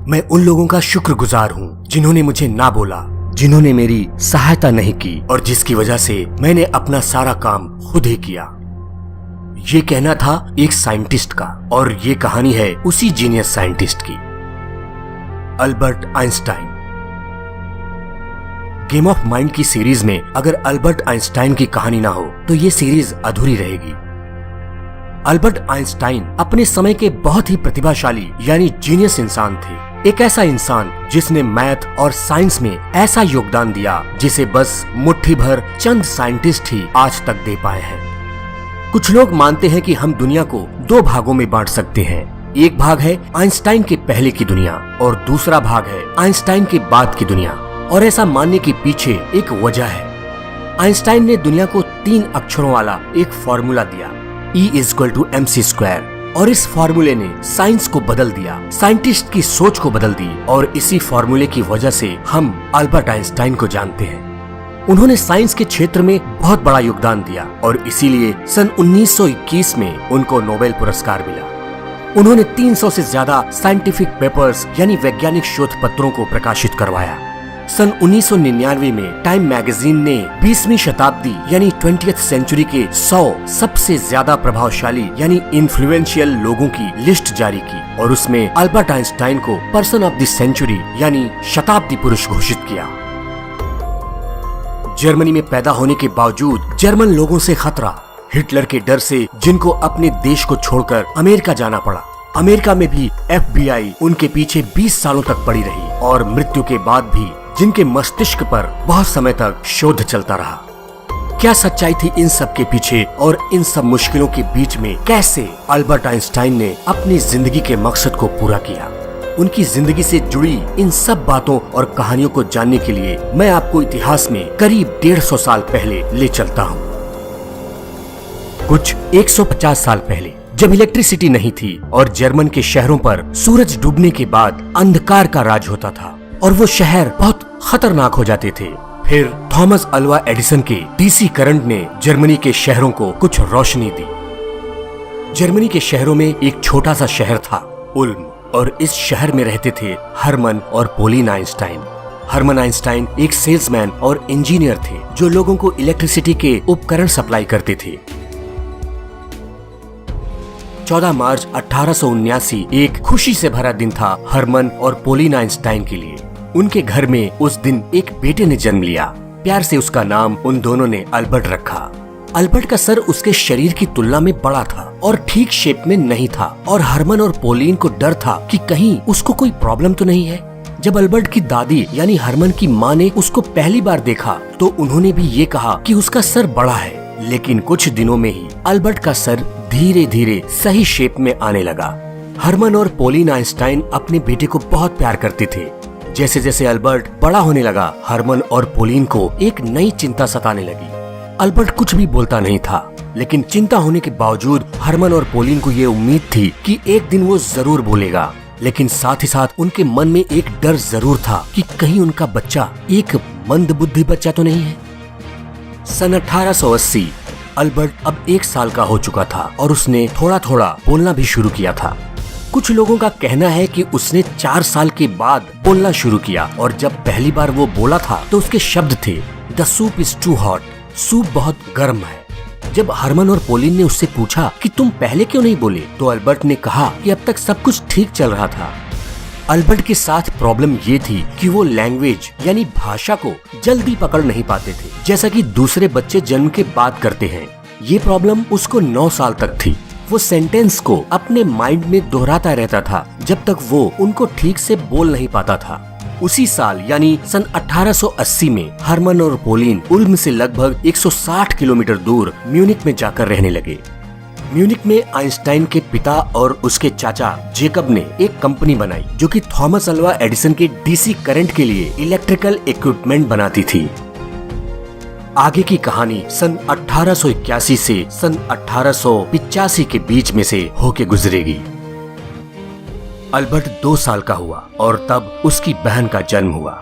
मैं उन लोगों का शुक्रगुजार हूँ जिन्होंने मुझे ना बोला, जिन्होंने मेरी सहायता नहीं की और जिसकी वजह से मैंने अपना सारा काम खुद ही किया। ये कहना था एक साइंटिस्ट का और ये कहानी है उसी जीनियस साइंटिस्ट की, Albert Einstein. Game of mind की सीरीज में अगर अल्बर्ट आइंस्टाइन की कहानी ना हो तो ये सीरीज अधूरी रहेगी। अल्बर्ट आइंस्टाइन अपने समय के बहुत ही प्रतिभाशाली यानी जीनियस इंसान थे। एक ऐसा इंसान जिसने मैथ और साइंस में ऐसा योगदान दिया जिसे बस मुट्ठी भर चंद साइंटिस्ट ही आज तक दे पाए हैं। कुछ लोग मानते हैं कि हम दुनिया को दो भागों में बांट सकते हैं। एक भाग है आइंस्टाइन के पहले की दुनिया और दूसरा भाग है आइंस्टाइन के बाद की दुनिया। और ऐसा मानने के पीछे एक वजह है। आइंस्टाइन ने दुनिया को 3 अक्षरों वाला एक फॉर्मूला दिया, E=mc², और इस फॉर्मूले ने साइंस को बदल दिया, साइंटिस्ट की सोच को बदल दी और इसी फॉर्मूले की वजह से हम अल्बर्ट आइंस्टाइन को जानते हैं। उन्होंने साइंस के क्षेत्र में बहुत बड़ा योगदान दिया और इसीलिए सन 1921 में उनको नोबेल पुरस्कार मिला। उन्होंने 300 से ज्यादा साइंटिफिक पेपर्स यानी वैज्ञानिक शोध पत्रों को प्रकाशित करवाया। सन 1999 में टाइम मैगजीन ने 20वीं शताब्दी यानी 20th सेंचुरी के 100 सबसे ज्यादा प्रभावशाली यानी इन्फ्लुएंशियल लोगों की लिस्ट जारी की और उसमें अल्बर्ट आइंस्टाइन को पर्सन ऑफ द सेंचुरी यानी शताब्दी पुरुष घोषित किया। जर्मनी में पैदा होने के बावजूद जर्मन लोगों से खतरा, हिटलर के डर से जिनको अपने देश को छोड़कर अमेरिका जाना पड़ा। अमेरिका में भी FBI उनके पीछे 20 सालों तक पड़ी रही और मृत्यु के बाद भी जिनके मस्तिष्क पर बहुत समय तक शोध चलता रहा। क्या सच्चाई थी इन सब के पीछे और इन सब मुश्किलों के बीच में कैसे अल्बर्ट आइंस्टाइन ने अपनी जिंदगी के मकसद को पूरा किया? उनकी जिंदगी से जुड़ी इन सब बातों और कहानियों को जानने के लिए मैं आपको इतिहास में करीब 150 साल पहले ले चलता हूँ। कुछ 150 साल पहले जब इलेक्ट्रिसिटी नहीं थी और जर्मन के शहरों पर सूरज डूबने के बाद अंधकार का राज होता था और वो शहर बहुत खतरनाक हो जाते थे। फिर थॉमस अल्वा एडिसन के DC करंट ने जर्मनी के शहरों को कुछ रोशनी दी। जर्मनी के शहरों में एक छोटा सा शहर था, उल्म, और इस शहर में रहते थे हरमन और पोलिन आइंस्टाइन। हरमन आइंस्टाइन एक सेल्समैन और इंजीनियर थे जो लोगों को इलेक्ट्रिसिटी के उपकरण सप्लाई करते थे। 14 मार्च 1879 एक खुशी से भरा दिन था हरमन और पोलिन आइंस्टाइन के लिए। उनके घर में उस दिन एक बेटे ने जन्म लिया। प्यार से उसका नाम उन दोनों ने अल्बर्ट रखा। अल्बर्ट का सर उसके शरीर की तुलना में बड़ा था और ठीक शेप में नहीं था और हरमन और पोलिन को डर था कि कहीं उसको कोई प्रॉब्लम तो नहीं है। जब अल्बर्ट की दादी यानी हरमन की माँ ने उसको पहली बार देखा तो उन्होंने भी ये कहा कि उसका सर बड़ा है, लेकिन कुछ दिनों में ही अल्बर्ट का सर धीरे धीरे सही शेप में आने लगा। हरमन और पोलिन आइंस्टाइन अपने बेटे को बहुत प्यार करते थे। जैसे जैसे अल्बर्ट बड़ा होने लगा, हरमन और पोलिन को एक नई चिंता सताने लगी। अल्बर्ट कुछ भी बोलता नहीं था, लेकिन चिंता होने के बावजूद हरमन और पोलिन को ये उम्मीद थी कि एक दिन वो जरूर बोलेगा। लेकिन साथ ही साथ उनके मन में एक डर जरूर था कि कहीं उनका बच्चा एक मंदबुद्धि बच्चा तो नहीं है। सन 1880 अल्बर्ट अब 1 साल का हो चुका था और उसने थोड़ा थोड़ा बोलना भी शुरू किया था। कुछ लोगों का कहना है कि उसने 4 साल के बाद बोलना शुरू किया और जब पहली बार वो बोला था तो उसके शब्द थे, the soup is too hot, soup बहुत गर्म है। जब हरमन और पोलिन ने उससे पूछा कि तुम पहले क्यों नहीं बोले, तो अल्बर्ट ने कहा कि अब तक सब कुछ ठीक चल रहा था। अल्बर्ट के साथ प्रॉब्लम ये थी कि वो लैंग्वेज यानी भाषा को जल्दी पकड़ नहीं पाते थे, जैसा कि दूसरे बच्चे जन्म के बाद करते हैं। ये प्रॉब्लम उसको 9 साल तक थी। वो सेंटेंस को अपने माइंड में दोहराता रहता था जब तक वो उनको ठीक से बोल नहीं पाता था। उसी साल यानी सन 1880 में हरमन और पोलिन उल्म से लगभग 160 किलोमीटर दूर म्यूनिक में जाकर रहने लगे। म्यूनिक में आइंस्टाइन के पिता और उसके चाचा जेकब ने एक कंपनी बनाई जो कि थॉमस अल्वा एडिसन के DC करंट के लिए इलेक्ट्रिकल इक्विपमेंट बनाती थी। आगे की कहानी सन 1881 से सन 1885 के बीच में से होके गुजरेगी। अल्बर्ट 2 साल का हुआ और तब उसकी बहन का जन्म हुआ।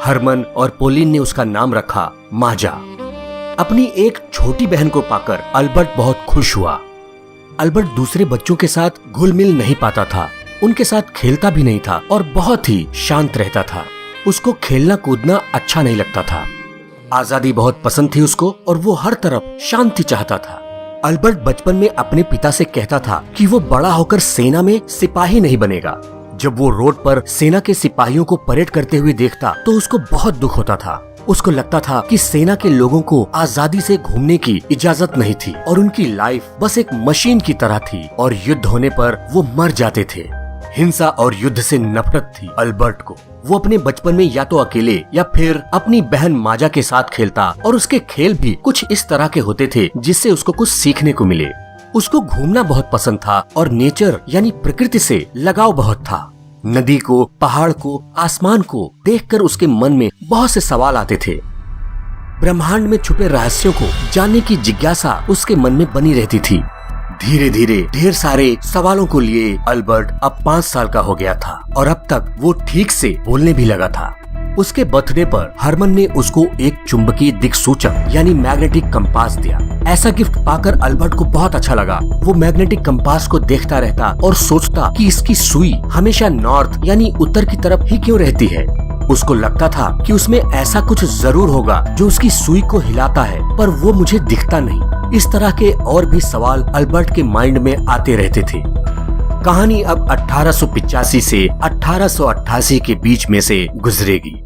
हरमन और पोलिन ने उसका नाम रखा माजा। अपनी एक छोटी बहन को पाकर अल्बर्ट बहुत खुश हुआ। अल्बर्ट दूसरे बच्चों के साथ घुल मिल नहीं पाता था। उनके साथ खेलता भी नहीं था और बहुत ही शांत रहता था। उसको खेलना कूदना अच्छा नहीं लगता था। आजादी बहुत पसंद थी उसको और वो हर तरफ शांति चाहता था। अल्बर्ट बचपन में अपने पिता से कहता था कि वो बड़ा होकर सेना में सिपाही नहीं बनेगा। जब वो रोड पर सेना के सिपाहियों को परेड करते हुए देखता तो उसको बहुत दुख होता था। उसको लगता था कि सेना के लोगों को आजादी से घूमने की इजाजत नहीं थी और उनकी लाइफ बस एक मशीन की तरह थी और युद्ध होने पर वो मर जाते थे। हिंसा और युद्ध से नफरत थी अल्बर्ट को। वो अपने बचपन में या तो अकेले या फिर अपनी बहन माजा के साथ खेलता और उसके खेल भी कुछ इस तरह के होते थे जिससे उसको कुछ सीखने को मिले। उसको घूमना बहुत पसंद था और नेचर यानी प्रकृति से लगाव बहुत था। नदी को, पहाड़ को, आसमान को देखकर उसके मन में बहुत से सवाल आते थे। ब्रह्मांड में छुपे रहस्यों को जानने की जिज्ञासा उसके मन में बनी रहती थी। धीरे धीरे ढेर सारे सवालों को लिए अल्बर्ट अब 5 साल का हो गया था और अब तक वो ठीक से बोलने भी लगा था। उसके बर्थडे पर हरमन ने उसको एक चुंबकीय दिक्सूचक यानी मैग्नेटिक कंपास दिया। ऐसा गिफ्ट पाकर अल्बर्ट को बहुत अच्छा लगा। वो मैग्नेटिक कंपास को देखता रहता और सोचता कि इसकी सुई हमेशा नॉर्थ यानी उत्तर की तरफ ही क्यों रहती है। उसको लगता था कि उसमें ऐसा कुछ जरूर होगा जो उसकी सुई को हिलाता है, पर वो मुझे दिखता नहीं। इस तरह के और भी सवाल अल्बर्ट के माइंड में आते रहते थे। कहानी अब 1885 से 1888 के बीच में से गुजरेगी।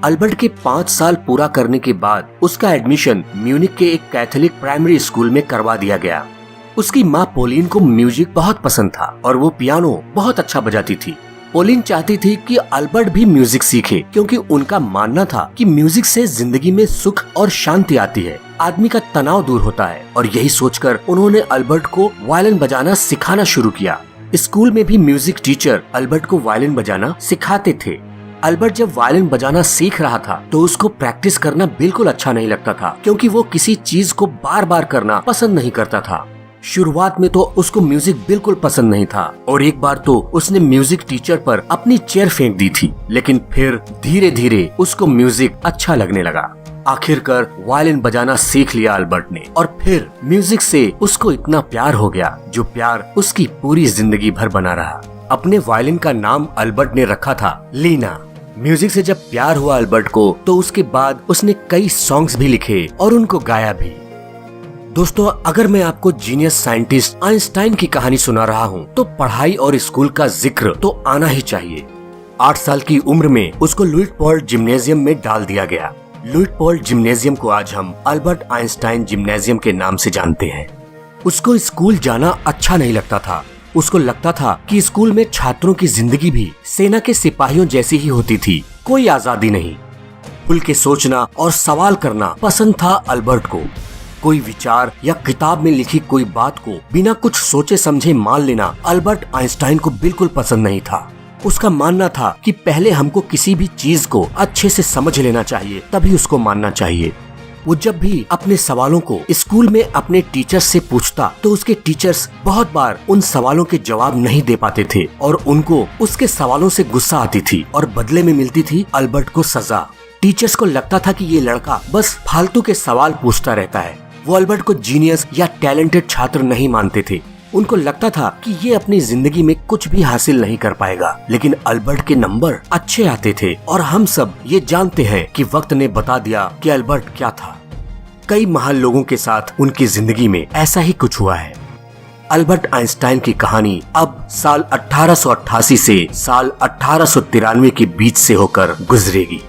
अल्बर्ट के 5 साल पूरा करने के बाद उसका एडमिशन म्यूनिक के एक कैथोलिक प्राइमरी स्कूल में करवा दिया गया। उसकी माँ पोलिन को म्यूजिक बहुत पसंद था और वो पियानो बहुत अच्छा बजाती थी। पोलिन चाहती थी कि अल्बर्ट भी म्यूजिक सीखे क्योंकि उनका मानना था कि म्यूजिक से जिंदगी में सुख और शांति आती है, आदमी का तनाव दूर होता है। और यही सोचकर उन्होंने अल्बर्ट को वायलिन बजाना सिखाना शुरू किया। स्कूल में भी म्यूजिक टीचर अल्बर्ट को वायलिन बजाना सिखाते थे। अल्बर्ट जब वायलिन बजाना सीख रहा था तो उसको प्रैक्टिस करना बिल्कुल अच्छा नहीं लगता था क्योंकि वो किसी चीज को बार बार करना पसंद नहीं करता था। शुरुआत में तो उसको म्यूजिक बिल्कुल पसंद नहीं था और एक बार तो उसने म्यूजिक टीचर पर अपनी चेयर फेंक दी थी, लेकिन फिर धीरे धीरे उसको म्यूजिक अच्छा लगने लगा। आखिरकार वायलिन बजाना सीख लिया अल्बर्ट ने और फिर म्यूजिक से उसको इतना प्यार हो गया जो प्यार उसकी पूरी जिंदगी भर बना रहा। अपने वायलिन का नाम अल्बर्ट ने रखा था लीना। म्यूजिक से जब प्यार हुआ अल्बर्ट को तो उसके बाद उसने कई सॉन्ग्स भी लिखे और उनको गाया भी। दोस्तों, अगर मैं आपको जीनियस साइंटिस्ट आइंस्टाइन की कहानी सुना रहा हूँ तो पढ़ाई और स्कूल का जिक्र तो आना ही चाहिए। 8 साल की उम्र में उसको लुइटपोल्ड जिम्नेजियम में डाल दिया गया। लुइटपोल्ड जिम्नेजियम को आज हम अल्बर्ट आइंस्टाइन जिम्नेजियम के नाम से जानते हैं। उसको स्कूल जाना अच्छा नहीं लगता था। उसको लगता था कि स्कूल में छात्रों की जिंदगी भी सेना के सिपाहियों जैसी ही होती थी, कोई आजादी नहीं। खुल के सोचना और सवाल करना पसंद था अल्बर्ट को। कोई विचार या किताब में लिखी कोई बात को बिना कुछ सोचे समझे मान लेना अल्बर्ट आइंस्टाइन को बिल्कुल पसंद नहीं था। उसका मानना था कि पहले हमको किसी भी चीज को अच्छे से समझ लेना चाहिए, तभी उसको मानना चाहिए। वो जब भी अपने सवालों को स्कूल में अपने टीचर्स से पूछता तो उसके टीचर्स बहुत बार उन सवालों के जवाब नहीं दे पाते थे और उनको उसके सवालों से गुस्सा आती थी और बदले में मिलती थी अल्बर्ट को सजा। टीचर्स को लगता था कि ये लड़का बस फालतू के सवाल पूछता रहता है। वो अल्बर्ट को जीनियस या टैलेंटेड छात्र नहीं मानते थे। उनको लगता था कि ये अपनी जिंदगी में कुछ भी हासिल नहीं कर पाएगा, लेकिन अल्बर्ट के नंबर अच्छे आते थे और हम सब ये जानते हैं कि वक्त ने बता दिया कि अल्बर्ट क्या था। कई महान लोगों के साथ उनकी जिंदगी में ऐसा ही कुछ हुआ है। अल्बर्ट आइंस्टाइन की कहानी अब साल 1888 से साल 1893 के बीच से होकर गुजरेगी।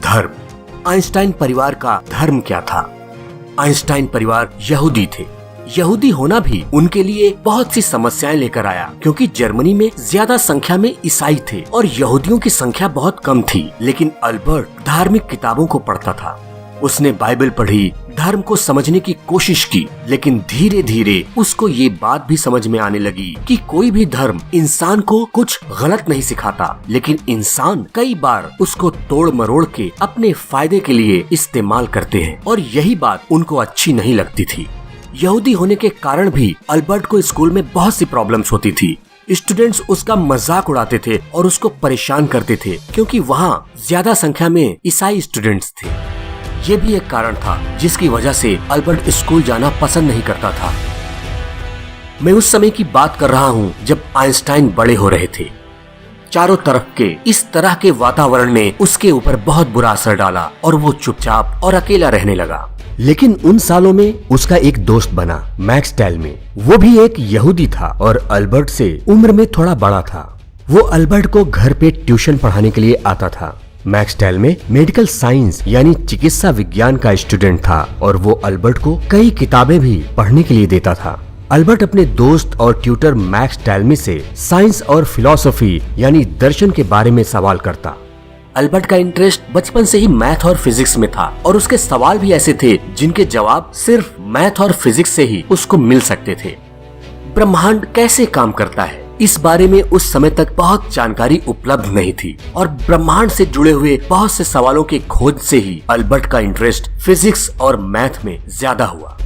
धर्म। आइंस्टाइन परिवार का धर्म क्या था? आइंस्टाइन परिवार यहूदी थे। यहूदी होना भी उनके लिए बहुत सी समस्याएं लेकर आया क्योंकि जर्मनी में ज्यादा संख्या में ईसाई थे और यहूदियों की संख्या बहुत कम थी। लेकिन अल्बर्ट धार्मिक किताबों को पढ़ता था। उसने बाइबल पढ़ी, धर्म को समझने की कोशिश की, लेकिन धीरे धीरे उसको ये बात भी समझ में आने लगी कि कोई भी धर्म इंसान को कुछ गलत नहीं सिखाता, लेकिन इंसान कई बार उसको तोड़ मरोड़ के अपने फायदे के लिए इस्तेमाल करते हैं और यही बात उनको अच्छी नहीं लगती थी। यहूदी होने के कारण भी अल्बर्ट को स्कूल में बहुत सी प्रॉब्लम्स होती थी। स्टूडेंट्स उसका मजाक उड़ाते थे और उसको परेशान करते थे क्योंकि वहाँ ज्यादा संख्या में ईसाई स्टूडेंट्स थे। ये भी एक कारण था जिसकी वजह से अल्बर्ट स्कूल जाना पसंद नहीं करता था। मैं उस समय की बात कर रहा हूँ जब आइंस्टाइन बड़े हो रहे थे। चारों तरफ के इस तरह के वातावरण ने उसके ऊपर बहुत बुरा असर डाला और वो चुपचाप और अकेला रहने लगा। लेकिन उन सालों में उसका एक दोस्त बना, मैक्स टेलमे। वो भी एक यहूदी था और अल्बर्ट से उम्र में थोड़ा बड़ा था। वो अल्बर्ट को घर पे ट्यूशन पढ़ाने के लिए आता था। मैक्स टेलमे मेडिकल साइंस यानी चिकित्सा विज्ञान का स्टूडेंट था और वो अल्बर्ट को कई किताबें भी पढ़ने के लिए देता था। अल्बर्ट अपने दोस्त और ट्यूटर मैक्स टेलमे से साइंस और फिलॉसफी यानी दर्शन के बारे में सवाल करता। अल्बर्ट का इंटरेस्ट बचपन से ही मैथ और फिजिक्स में था और उसके सवाल भी ऐसे थे जिनके जवाब सिर्फ मैथ और फिजिक्स से ही उसको मिल सकते थे। ब्रह्मांड कैसे काम करता है, इस बारे में उस समय तक बहुत जानकारी उपलब्ध नहीं थी और ब्रह्मांड से जुड़े हुए बहुत से सवालों की खोज से ही अल्बर्ट का इंटरेस्ट फिजिक्स और मैथ में ज्यादा हुआ।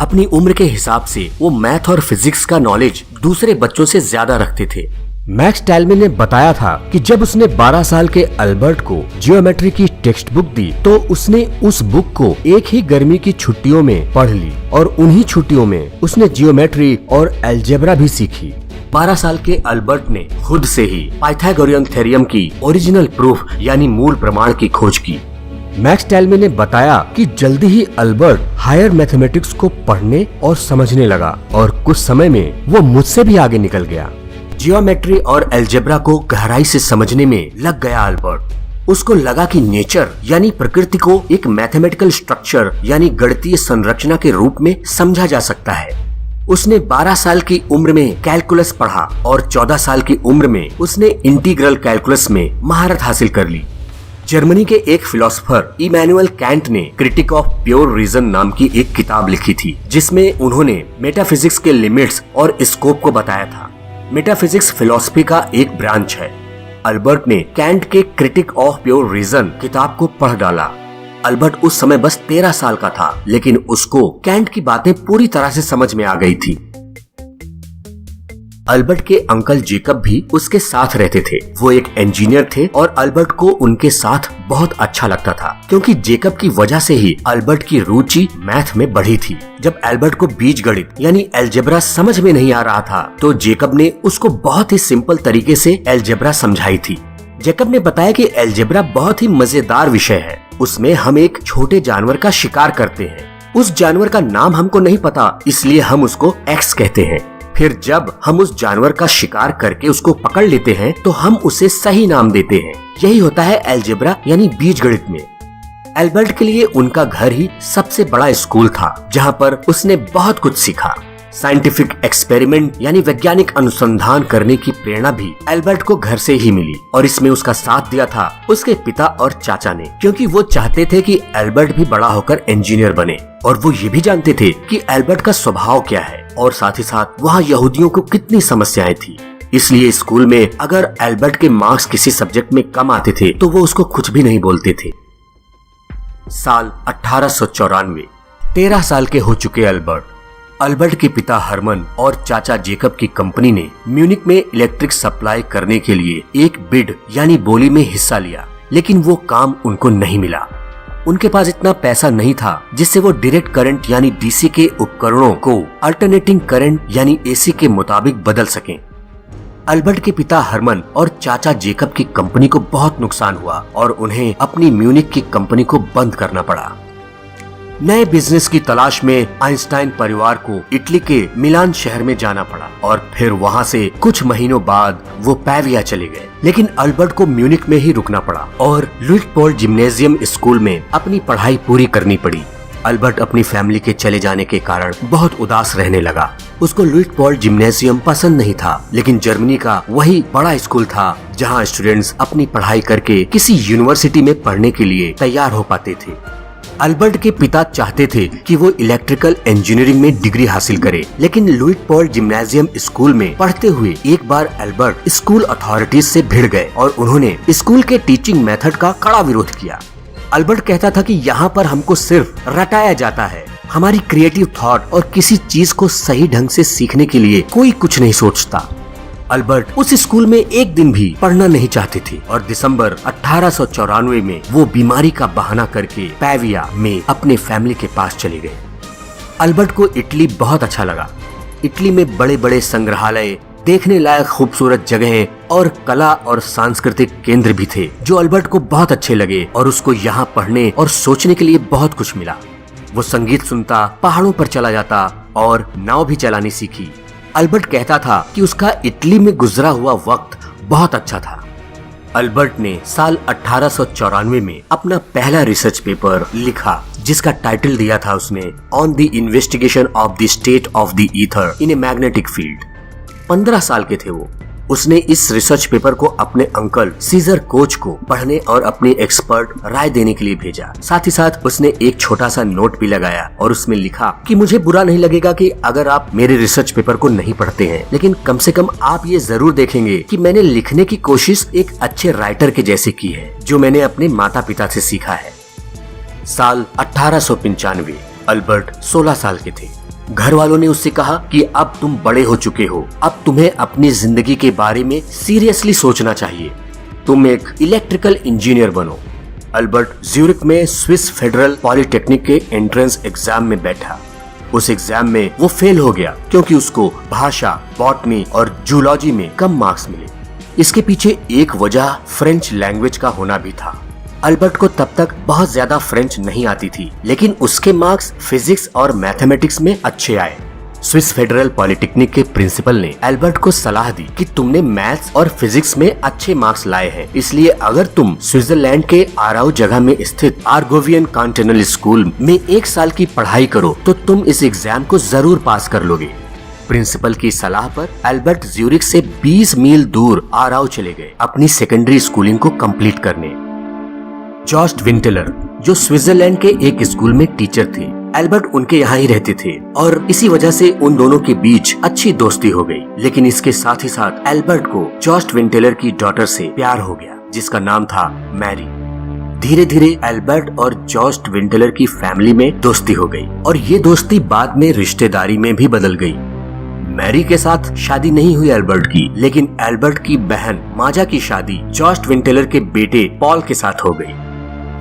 अपनी उम्र के हिसाब से वो मैथ और फिजिक्स का नॉलेज दूसरे बच्चों से ज्यादा रखते थे। मैक्स टेलमे ने बताया था कि जब उसने 12 साल के अल्बर्ट को जियोमेट्री की टेक्स्ट बुक दी तो उसने उस बुक को एक ही गर्मी की छुट्टियों में पढ़ ली और उन्हीं छुट्टियों में उसने जियोमेट्री और अलजेब्रा भी सीखी। 12 साल के अल्बर्ट ने खुद से ही पाइथागोरियन थ्योरम की ओरिजिनल प्रूफ यानी मूल प्रमाण की खोज की। मैक्स टेलमे ने बताया कि जल्दी ही अल्बर्ट हायर मैथमेटिक्स को पढ़ने और समझने लगा और कुछ समय में वो मुझसे भी आगे निकल गया। जियोमेट्री और अलजेब्रा को गहराई से समझने में लग गया अल्बर्ट। उसको लगा कि नेचर यानी प्रकृति को एक मैथमेटिकल स्ट्रक्चर यानी गणितीय संरचना के रूप में समझा जा सकता है। उसने 12 साल की उम्र में कैलकुलस पढ़ा और 14 साल की उम्र में उसने इंटीग्रल कैलकुलस में महारत हासिल कर ली। जर्मनी के एक फिलोसोफर इमैनुअल कैंट ने क्रिटिक ऑफ प्योर रीजन नाम की एक किताब लिखी थी जिसमें उन्होंने मेटाफिजिक्स के लिमिट्स और स्कोप को बताया था। मेटाफिजिक्स फिलॉसफी का एक ब्रांच है। अल्बर्ट ने कैंट के क्रिटिक ऑफ प्योर रीजन किताब को पढ़ डाला। अल्बर्ट उस समय बस 13 साल का था लेकिन उसको कैंट की बातें पूरी तरह से समझ में आ गई थी। अल्बर्ट के अंकल जेकब भी उसके साथ रहते थे। वो एक इंजीनियर थे और अल्बर्ट को उनके साथ बहुत अच्छा लगता था क्योंकि जेकब की वजह से ही अल्बर्ट की रुचि मैथ में बढ़ी थी। जब अल्बर्ट को बीजगणित यानी अलजेब्रा समझ में नहीं आ रहा था तो जेकब ने उसको बहुत ही सिंपल तरीके से अलजेब्रा समझाई थी। जेकब ने बताया कि अलजेब्रा बहुत ही मजेदार विषय है। उसमें हम एक छोटे जानवर का शिकार करते हैं। उस जानवर का नाम हमको नहीं पता इसलिए हम उसको एक्स कहते हैं। फिर जब हम उस जानवर का शिकार करके उसको पकड़ लेते हैं तो हम उसे सही नाम देते हैं। यही होता है अलजेब्रा यानी बीजगणित में। अल्बर्ट के लिए उनका घर ही सबसे बड़ा स्कूल था जहाँ पर उसने बहुत कुछ सीखा। साइंटिफिक एक्सपेरिमेंट यानी वैज्ञानिक अनुसंधान करने की प्रेरणा भी अल्बर्ट को घर से ही मिली और इसमें उसका साथ दिया था उसके पिता और चाचा ने, क्योंकि वो चाहते थे कि अल्बर्ट भी बड़ा होकर इंजीनियर बने और वो ये भी जानते थे कि अल्बर्ट का स्वभाव क्या है और साथ ही साथ वहाँ यहूदियों को कितनी समस्याएं थी। इसलिए स्कूल में अगर अल्बर्ट के मार्क्स किसी सब्जेक्ट में कम आते थे तो वो उसको कुछ भी नहीं बोलते थे। साल 1894, 13 साल के हो चुके अल्बर्ट के पिता हरमन और चाचा जेकब की कंपनी ने म्यूनिक में इलेक्ट्रिक सप्लाई करने के लिए एक बिड यानी बोली में हिस्सा लिया, लेकिन वो काम उनको नहीं मिला। उनके पास इतना पैसा नहीं था जिससे वो डायरेक्ट करंट यानी डीसी के उपकरणों को अल्टरनेटिंग करंट यानी एसी के मुताबिक बदल सकें। अल्बर्ट के पिता हरमन और चाचा जेकब की कंपनी को बहुत नुकसान हुआ और उन्हें अपनी म्यूनिक की कंपनी को बंद करना पड़ा। नए बिजनेस की तलाश में आइंस्टाइन परिवार को इटली के मिलान शहर में जाना पड़ा और फिर वहाँ से कुछ महीनों बाद वो पैविया चले गए। लेकिन अल्बर्ट को म्यूनिक में ही रुकना पड़ा और लुइटपोल्ड जिम्नेजियम स्कूल में अपनी पढ़ाई पूरी करनी पड़ी। अल्बर्ट अपनी फैमिली के चले जाने के कारण बहुत उदास रहने लगा। उसको लुइटपोल्ड जिम्नेजियम पसंद नहीं था, लेकिन जर्मनी का वही बड़ा स्कूल था जहाँ स्टूडेंट्स अपनी पढ़ाई करके किसी यूनिवर्सिटी में पढ़ने के लिए तैयार हो पाते थे। अल्बर्ट के पिता चाहते थे कि वो इलेक्ट्रिकल इंजीनियरिंग में डिग्री हासिल करे, लेकिन लुइटपोल्ड जिम्नेजियम स्कूल में पढ़ते हुए एक बार अल्बर्ट स्कूल अथॉरिटीज से भिड़ गए और उन्होंने स्कूल के टीचिंग मेथड का कड़ा विरोध किया। अल्बर्ट कहता था कि यहाँ पर हमको सिर्फ रटाया जाता है, हमारी क्रिएटिव थॉट और किसी चीज को सही ढंग से सीखने के लिए कोई कुछ नहीं सोचता। अल्बर्ट उस स्कूल में एक दिन भी पढ़ना नहीं चाहते थे और दिसंबर 1894 में वो बीमारी का बहाना करके पैविया में अपने फैमिली के पास चले गए। अल्बर्ट को इटली बहुत अच्छा लगा। इटली में बड़े बड़े संग्रहालय, देखने लायक खूबसूरत जगहें और कला और सांस्कृतिक केंद्र भी थे जो अल्बर्ट को बहुत अच्छे लगे और उसको यहाँ पढ़ने और सोचने के लिए बहुत कुछ मिला। वो संगीत सुनता, पहाड़ों पर चला जाता और नाव भी चलानी सीखी। अल्बर्ट कहता था कि उसका इटली में गुजरा हुआ वक्त बहुत अच्छा था। अल्बर्ट ने साल 1894 में अपना पहला रिसर्च पेपर लिखा जिसका टाइटल दिया था उसने on the investigation of the state of the ether in a magnetic field. 15 साल के थे वो। उसने इस रिसर्च पेपर को अपने अंकल सीजर कोच को पढ़ने और अपनी एक्सपर्ट राय देने के लिए भेजा। साथ ही साथ उसने एक छोटा सा नोट भी लगाया और उसमें लिखा कि मुझे बुरा नहीं लगेगा कि अगर आप मेरे रिसर्च पेपर को नहीं पढ़ते हैं, लेकिन कम से कम आप ये जरूर देखेंगे कि मैंने लिखने की कोशिश एक अच्छे राइटर के जैसे की है जो मैंने अपने माता पिता से सीखा है। साल 1895, अल्बर्ट 16 साल के थे। घर वालों ने उससे कहा कि अब तुम बड़े हो चुके हो, अब तुम्हें अपनी जिंदगी के बारे में सीरियसली सोचना चाहिए, तुम एक इलेक्ट्रिकल इंजीनियर बनो। अल्बर्ट ज्यूरिख में स्विस फेडरल पॉलिटेक्निक के एंट्रेंस एग्जाम में बैठा। उस एग्जाम में वो फेल हो गया क्योंकि उसको भाषा, बॉटनी और जूलॉजी में कम मार्क्स मिले। इसके पीछे एक वजह फ्रेंच लैंग्वेज का होना भी था। अल्बर्ट को तब तक बहुत ज्यादा फ्रेंच नहीं आती थी, लेकिन उसके मार्क्स फिजिक्स और मैथमेटिक्स में अच्छे आए। स्विस फेडरल पॉलिटेक्निक के प्रिंसिपल ने अल्बर्ट को सलाह दी कि तुमने मैथ्स और फिजिक्स में अच्छे मार्क्स लाए हैं, इसलिए अगर तुम स्विट्जरलैंड के आराउ जगह में स्थित आर्गोवियन कॉन्टिनेंटल स्कूल में 1 साल की पढ़ाई करो तो तुम इस एग्जाम को जरूर पास कर लोगे। प्रिंसिपल की सलाह पर अल्बर्ट ज्यूरिख से 20 मील दूर आराउ चले गए अपनी सेकेंडरी स्कूलिंग को कंप्लीट करने। जॉस्ट विंटेलर जो स्विट्जरलैंड के एक स्कूल में टीचर थे, अल्बर्ट उनके यहाँ ही रहते थे और इसी वजह से उन दोनों के बीच अच्छी दोस्ती हो गई। लेकिन इसके साथ ही साथ अल्बर्ट को जॉस्ट विंटेलर की डॉटर से प्यार हो गया जिसका नाम था मैरी। धीरे धीरे अल्बर्ट और जॉस्ट विंटेलर की फैमिली में दोस्ती हो गई और ये दोस्ती बाद में रिश्तेदारी में भी बदल गई। मैरी के साथ शादी नहीं हुई अल्बर्ट की, लेकिन अल्बर्ट की बहन माजा की शादी जॉस्ट विंटेलर के बेटे पॉल के साथ हो गई।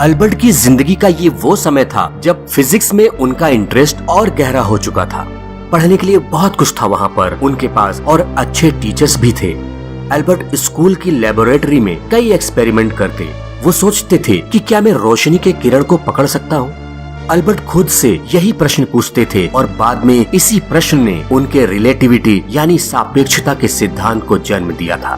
अल्बर्ट की जिंदगी का ये वो समय था जब फिजिक्स में उनका इंटरेस्ट और गहरा हो चुका था। पढ़ने के लिए बहुत कुछ था वहाँ पर उनके पास और अच्छे टीचर्स भी थे। अल्बर्ट स्कूल की लेबोरेटरी में कई एक्सपेरिमेंट करते। वो सोचते थे कि क्या मैं रोशनी के किरण को पकड़ सकता हूँ। अल्बर्ट खुद से यही प्रश्न पूछते थे और बाद में इसी प्रश्न ने उनके रिलेटिविटी यानी सापेक्षता के सिद्धांत को जन्म दिया था।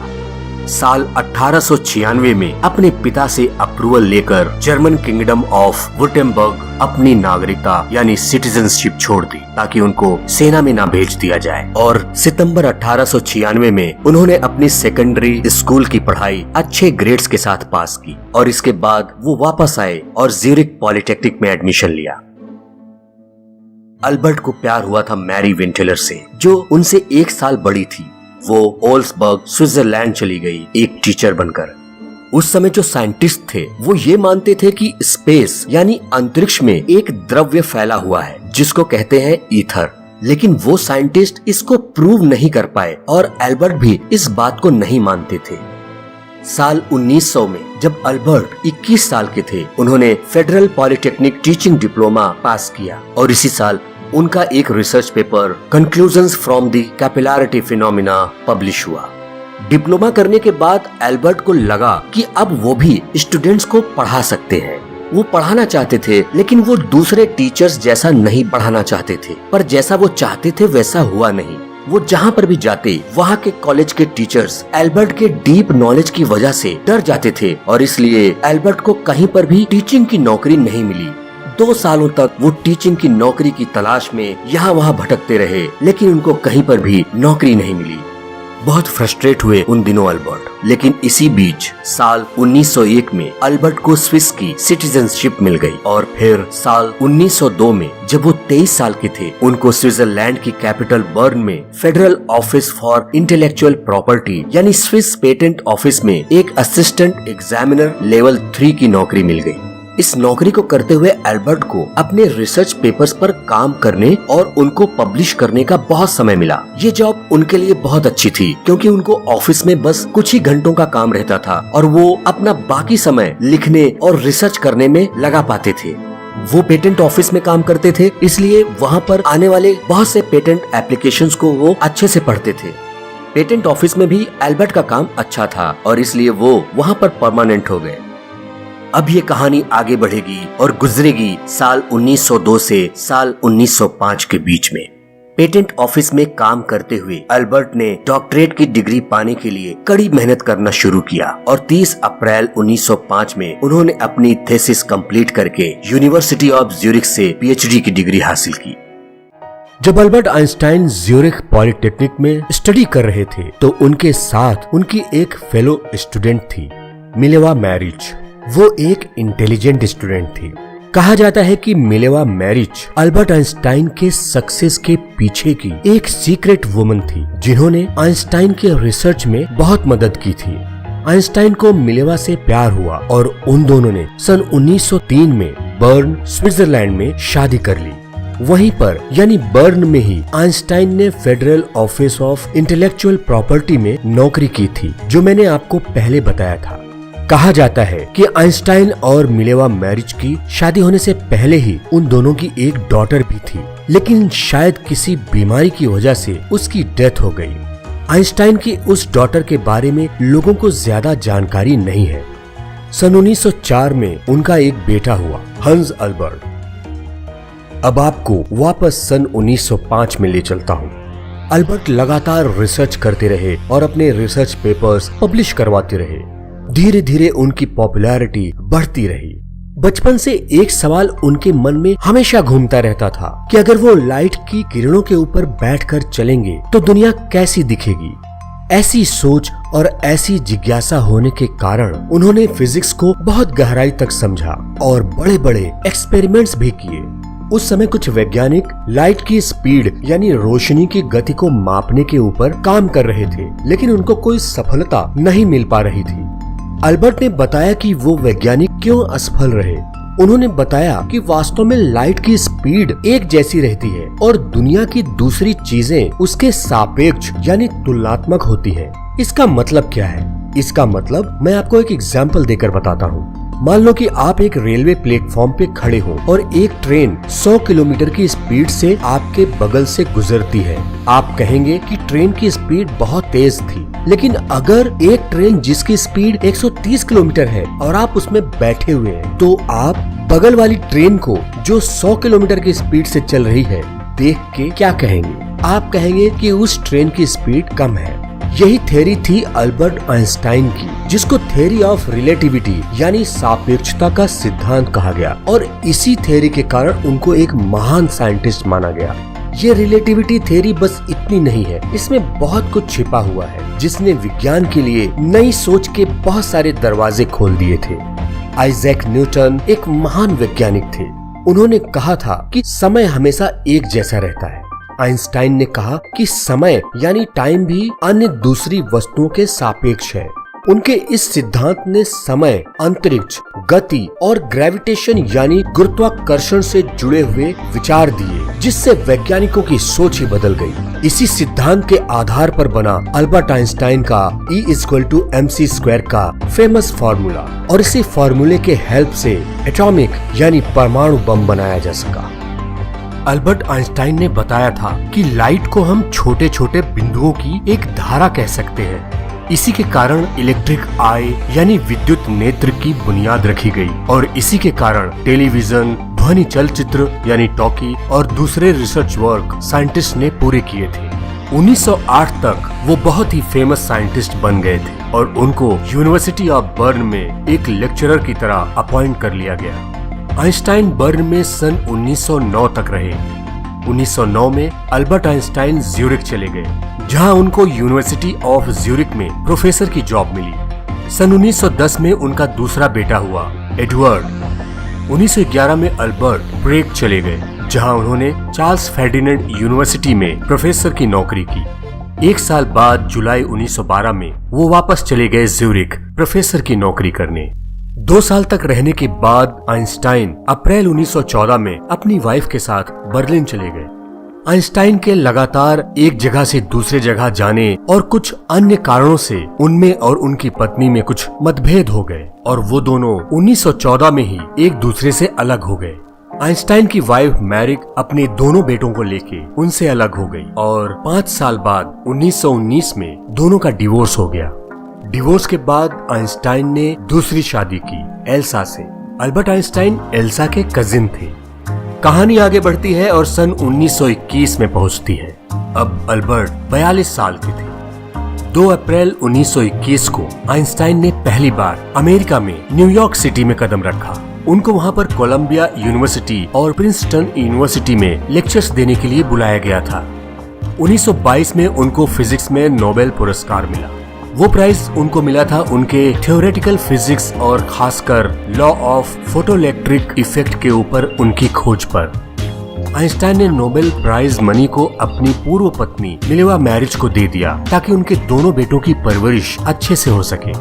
साल 1896 में अपने पिता से अप्रूवल लेकर जर्मन किंगडम ऑफ वुटेम्बर्ग अपनी नागरिकता यानी सिटीजनशिप छोड़ दी ताकि उनको सेना में ना भेज दिया जाए और सितंबर 1896 में उन्होंने अपनी सेकेंडरी स्कूल की पढ़ाई अच्छे ग्रेड्स के साथ पास की और इसके बाद वो वापस आए और ज्यूरिख पॉलिटेक्निक में एडमिशन लिया। अल्बर्ट को प्यार हुआ था मैरी विंटेलर से जो उनसे 1 साल बड़ी थी। वो ओल्सबर्ग स्विट्जरलैंड चली गई एक टीचर बनकर। उस समय जो साइंटिस्ट थे वो ये मानते थे कि स्पेस यानी अंतरिक्ष में एक द्रव्य फैला हुआ है जिसको कहते हैं ईथर, लेकिन वो साइंटिस्ट इसको प्रूव नहीं कर पाए और अल्बर्ट भी इस बात को नहीं मानते थे। साल 1900 में जब अल्बर्ट 21 साल के थे उन्होंने federal polytechnic teaching diploma pass किया और इसी साल उनका एक research paper conclusions from the capillarity phenomena publish हुआ। डिप्लोमा करने के बाद अल्बर्ट को लगा कि अब वो भी स्टूडेंट्स को पढ़ा सकते हैं। वो पढ़ाना चाहते थे लेकिन वो दूसरे टीचर्स जैसा नहीं पढ़ाना चाहते थे, पर जैसा वो चाहते थे वैसा हुआ नहीं। वो जहाँ पर भी जाते वहाँ के कॉलेज के टीचर्स अल्बर्ट के डीप नॉलेज की वजह से डर जाते थे और इसलिए अल्बर्ट को कहीं पर भी टीचिंग की नौकरी नहीं मिली। 2 सालों तक वो टीचिंग की नौकरी की तलाश में यहाँ वहाँ भटकते रहे लेकिन उनको कहीं पर भी नौकरी नहीं मिली। बहुत फ्रस्ट्रेट हुए उन दिनों अल्बर्ट, लेकिन इसी बीच साल 1901 में अल्बर्ट को स्विस की सिटीजनशिप मिल गई और फिर साल 1902 में जब वो 23 साल के थे उनको स्विट्जरलैंड की कैपिटल बर्न में federal office for intellectual property यानी स्विस पेटेंट ऑफिस में एक असिस्टेंट एग्जामिनर लेवल 3 की नौकरी मिल गई। इस नौकरी को करते हुए अल्बर्ट को अपने रिसर्च पेपर्स पर काम करने और उनको पब्लिश करने का बहुत समय मिला। ये जॉब उनके लिए बहुत अच्छी थी क्योंकि उनको ऑफिस में बस कुछ ही घंटों का काम रहता था और वो अपना बाकी समय लिखने और रिसर्च करने में लगा पाते थे। वो पेटेंट ऑफिस में काम करते थे, इसलिए वहाँ पर आने वाले बहुत से पेटेंट एप्लीकेशंस को वो अच्छे से पढ़ते थे। पेटेंट ऑफिस में भी एल्बर्ट का काम अच्छा था और इसलिए वो वहाँ पर परमानेंट हो गए। अब ये कहानी आगे बढ़ेगी और गुजरेगी साल 1902 से साल 1905 के बीच में। पेटेंट ऑफिस में काम करते हुए अल्बर्ट ने डॉक्टरेट की डिग्री पाने के लिए कड़ी मेहनत करना शुरू किया और 30 अप्रैल 1905 में उन्होंने अपनी थीसिस कंप्लीट करके यूनिवर्सिटी ऑफ ज्यूरिख से पीएचडी की डिग्री हासिल की। जब अल्बर्ट आइंस्टाइन ज्यूरिख पॉलिटेक्निक में स्टडी कर रहे थे तो उनके साथ उनकी एक फेलो स्टूडेंट थी, मिलेवा मैरिज। वो एक इंटेलिजेंट स्टूडेंट थी। कहा जाता है कि मिलेवा मैरिज अल्बर्ट आइंस्टाइन के सक्सेस के पीछे की एक सीक्रेट वुमन थी, जिन्होंने आइंस्टाइन के रिसर्च में बहुत मदद की थी। आइंस्टाइन को मिलेवा से प्यार हुआ और उन दोनों ने सन 1903 में बर्न, स्विट्जरलैंड में शादी कर ली। वहीं पर यानी बर्न में ही आइंस्टाइन ने federal office of intellectual property में नौकरी की थी, जो मैंने आपको पहले बताया था। कहा जाता है कि आइंस्टाइन और मिलेवा मैरिज की शादी होने से पहले ही उन दोनों की एक डॉटर भी थी, लेकिन शायद किसी बीमारी की वजह से उसकी डेथ हो गई। आइंस्टाइन की उस डॉटर के बारे में लोगों को ज्यादा जानकारी नहीं है। सन 1904 में उनका एक बेटा हुआ, हंस अल्बर्ट। अब आपको वापस सन 1905 में ले चलता हूँ। अल्बर्ट लगातार रिसर्च करते रहे और अपने रिसर्च पेपर्स पब्लिश करवाते रहे। धीरे धीरे उनकी पॉपुलैरिटी बढ़ती रही। बचपन से एक सवाल उनके मन में हमेशा घूमता रहता था कि अगर वो लाइट की किरणों के ऊपर बैठकर चलेंगे तो दुनिया कैसी दिखेगी। ऐसी सोच और ऐसी जिज्ञासा होने के कारण उन्होंने फिजिक्स को बहुत गहराई तक समझा और बड़े बड़े एक्सपेरिमेंट्स भी किए। उस समय कुछ वैज्ञानिक लाइट की स्पीड यानी रोशनी की गति को मापने के ऊपर काम कर रहे थे, लेकिन उनको कोई सफलता नहीं मिल पा रही थी। अल्बर्ट ने बताया कि वो वैज्ञानिक क्यों असफल रहे। उन्होंने बताया कि वास्तव में लाइट की स्पीड एक जैसी रहती है और दुनिया की दूसरी चीजें उसके सापेक्ष यानी तुलनात्मक होती हैं। इसका मतलब क्या है? इसका मतलब मैं आपको एक एग्जाम्पल देकर बताता हूँ। मान लो कि आप एक रेलवे प्लेटफॉर्म पे खड़े हो और एक ट्रेन 100 किलोमीटर की स्पीड से आपके बगल से गुजरती है। आप कहेंगे कि ट्रेन की स्पीड बहुत तेज थी, लेकिन अगर एक ट्रेन जिसकी स्पीड 130 किलोमीटर है और आप उसमें बैठे हुए हैं, तो आप बगल वाली ट्रेन को जो 100 किलोमीटर की स्पीड से चल रही है देख के क्या कहेंगे? आप कहेंगे कि उस ट्रेन की स्पीड कम है। यही थ्योरी थी अल्बर्ट आइंस्टाइन की, जिसको थ्योरी ऑफ रिलेटिविटी यानी सापेक्षता का सिद्धांत कहा गया और इसी थ्योरी के कारण उनको एक महान साइंटिस्ट माना गया। ये रिलेटिविटी थ्योरी बस इतनी नहीं है, इसमें बहुत कुछ छिपा हुआ है, जिसने विज्ञान के लिए नई सोच के बहुत सारे दरवाजे खोल दिए थे। आइजैक न्यूटन एक महान वैज्ञानिक थे। उन्होंने कहा था कि समय हमेशा एक जैसा रहता है। आइंस्टाइन ने कहा कि समय यानी टाइम भी अन्य दूसरी वस्तुओं के सापेक्ष है। उनके इस सिद्धांत ने समय, अंतरिक्ष, गति और ग्रेविटेशन यानी गुरुत्वाकर्षण से जुड़े हुए विचार दिए, जिससे वैज्ञानिकों की सोच ही बदल गई। इसी सिद्धांत के आधार पर बना अल्बर्ट आइंस्टाइन का E=mc² का फेमस फार्मूला और इसी फार्मूले के हेल्प से एटॉमिक यानी परमाणु बम बनाया जा सका। अल्बर्ट आइंस्टाइन ने बताया था कि लाइट को हम छोटे छोटे बिंदुओं की एक धारा कह सकते हैं। इसी के कारण इलेक्ट्रिक आई यानी विद्युत नेत्र की बुनियाद रखी गई और इसी के कारण टेलीविजन, ध्वनि चलचित्र यानी टॉकी और दूसरे रिसर्च वर्क साइंटिस्ट ने पूरे किए थे। 1908 तक वो बहुत ही फेमस साइंटिस्ट बन गए थे और उनको यूनिवर्सिटी ऑफ बर्न में एक लेक्चरर की तरह अपॉइंट कर लिया गया। आइंस्टाइन बर्न में सन 1909 तक रहे। 1909 में अल्बर्ट आइंस्टाइन ज्यूरिख चले गए, जहां उनको यूनिवर्सिटी ऑफ ज्यूरिख में प्रोफेसर की जॉब मिली। सन 1910 में उनका दूसरा बेटा हुआ, एडवर्ड। 1911 में अल्बर्ट प्रेग चले गए, जहां उन्होंने चार्ल्स फर्डिनेंड यूनिवर्सिटी में प्रोफेसर की नौकरी की। एक साल बाद जुलाई 1912 में वो वापस चले गए ज्यूरिख प्रोफेसर की नौकरी करने। 2 साल तक रहने के बाद आइंस्टाइन अप्रैल 1914 में अपनी वाइफ के साथ बर्लिन चले गए। आइंस्टाइन के लगातार एक जगह से दूसरे जगह जाने और कुछ अन्य कारणों से उनमें और उनकी पत्नी में कुछ मतभेद हो गए और वो दोनों 1914 में ही एक दूसरे से अलग हो गए। आइंस्टाइन की वाइफ मैरिक अपने दोनों बेटों को लेके उनसे अलग हो गई और 5 साल बाद 1919 में दोनों का डिवोर्स हो गया। डिवोर्स के बाद आइंस्टाइन ने दूसरी शादी की एल्सा से। अल्बर्ट आइंस्टाइन एल्सा के कजिन थे। कहानी आगे बढ़ती है और सन 1921 में पहुंचती है। अब अल्बर्ट 42 साल के थे। 2 अप्रैल 1921 को आइंस्टाइन ने पहली बार अमेरिका में न्यूयॉर्क सिटी में कदम रखा। उनको वहां पर कोलंबिया यूनिवर्सिटी और प्रिंसटन यूनिवर्सिटी में लेक्चर्स देने के लिए बुलाया गया था। 1922 में उनको फिजिक्स में नोबेल पुरस्कार मिला। वो प्राइज उनको मिला था उनके थ्योरेटिकल फिजिक्स और खासकर लॉ ऑफ फोटोइलेक्ट्रिक इफेक्ट के ऊपर उनकी खोज पर। आइंस्टाइन ने नोबेल प्राइज मनी को अपनी पूर्व पत्नी मिलेवा मैरिज को दे दिया ताकि उनके दोनों बेटों की परवरिश अच्छे से हो सके।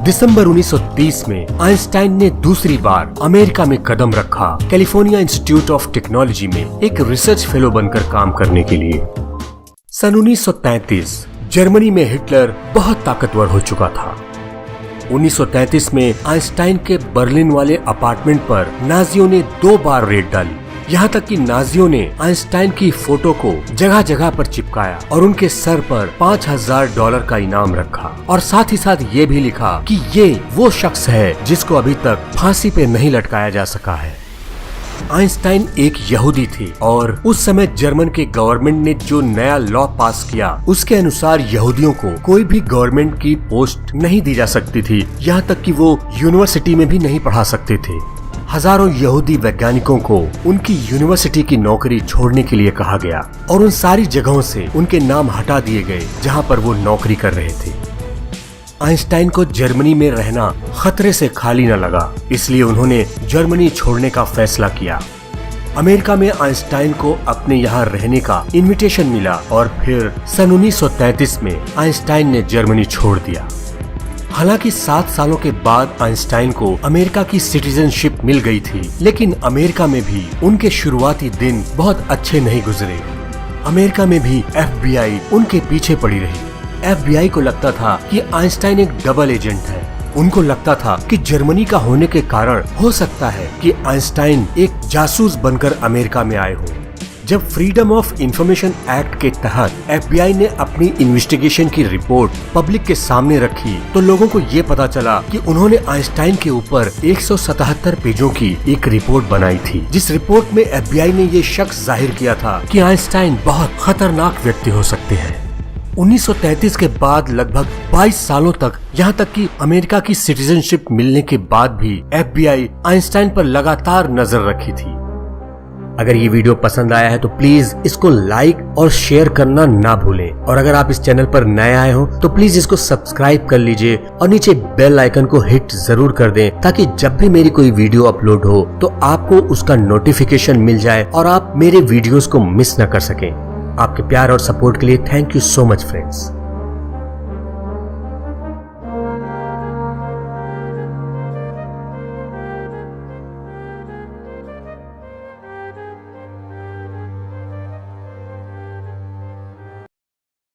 दिसंबर 1930 में आइंस्टाइन ने दूसरी बार अमेरिका में कदम रखा कैलिफोर्निया इंस्टीट्यूट ऑफ टेक्नोलॉजी में एक रिसर्च फेलो बनकर काम करने के लिए। सन 1933 जर्मनी में हिटलर बहुत ताकतवर हो चुका था। 1933 में आइंस्टाइन के बर्लिन वाले अपार्टमेंट पर नाजियों ने 2 बार रेड डाली। यहाँ तक कि नाजियों ने आइंस्टाइन की फोटो को जगह जगह पर चिपकाया और उनके सर पर $5000 का इनाम रखा और साथ ही साथ ये भी लिखा कि ये वो शख्स है जिसको अभी तक फांसी पे नहीं लटकाया जा सका है। आइंस्टाइन एक यहूदी थे और उस समय जर्मन के गवर्नमेंट ने जो नया लॉ पास किया उसके अनुसार यहूदियों को कोई भी गवर्नमेंट की पोस्ट नहीं दी जा सकती थी, यहाँ तक कि वो यूनिवर्सिटी में भी नहीं पढ़ा सकते थे। हजारों यहूदी वैज्ञानिकों को उनकी यूनिवर्सिटी की नौकरी छोड़ने के लिए कहा गया और उन सारी जगहों से उनके नाम हटा दिए गए जहां पर वो नौकरी कर रहे थे। आइंस्टाइन को जर्मनी में रहना खतरे से खाली न लगा, इसलिए उन्होंने जर्मनी छोड़ने का फैसला किया। अमेरिका में आइंस्टाइन को अपने यहाँ रहने का इनविटेशन मिला और फिर सन 1933 में आइंस्टाइन ने जर्मनी छोड़ दिया। हालांकि 7 सालों के बाद आइंस्टाइन को अमेरिका की सिटीजनशिप मिल गई थी, लेकिन अमेरिका में भी उनके शुरुआती दिन बहुत अच्छे नहीं गुजरे। अमेरिका में भी FBI उनके पीछे पड़ी रही। FBI को लगता था कि आइंस्टाइन एक डबल एजेंट है। उनको लगता था कि जर्मनी का होने के कारण हो सकता है कि आइंस्टाइन एक जासूस बनकर अमेरिका में आए हो। जब फ्रीडम ऑफ इंफॉर्मेशन एक्ट के तहत FBI ने अपनी इन्वेस्टिगेशन की रिपोर्ट पब्लिक के सामने रखी तो लोगों को ये पता चला कि उन्होंने आइंस्टाइन के ऊपर 177 पेजों की एक रिपोर्ट बनाई थी, जिस रिपोर्ट में FBI ने ये शक जाहिर किया था कि आइंस्टाइन बहुत खतरनाक व्यक्ति हो सकते हैं। 1933 के बाद लगभग 22 सालों तक, यहाँ तक कि अमेरिका की सिटीजनशिप मिलने के बाद भी FBI आइंस्टाइन पर लगातार नजर रखी थी। अगर ये वीडियो पसंद आया है तो प्लीज इसको लाइक और शेयर करना ना भूलें और अगर आप इस चैनल पर नए आए हो तो प्लीज इसको सब्सक्राइब कर लीजिए और नीचे बेल आइकन को हिट जरूर कर दें ताकि जब भी मेरी कोई वीडियो अपलोड हो तो आपको उसका नोटिफिकेशन मिल जाए और आप मेरे वीडियोस को मिस न कर सकें। आपके प्यार और सपोर्ट के लिए thank you so much friends.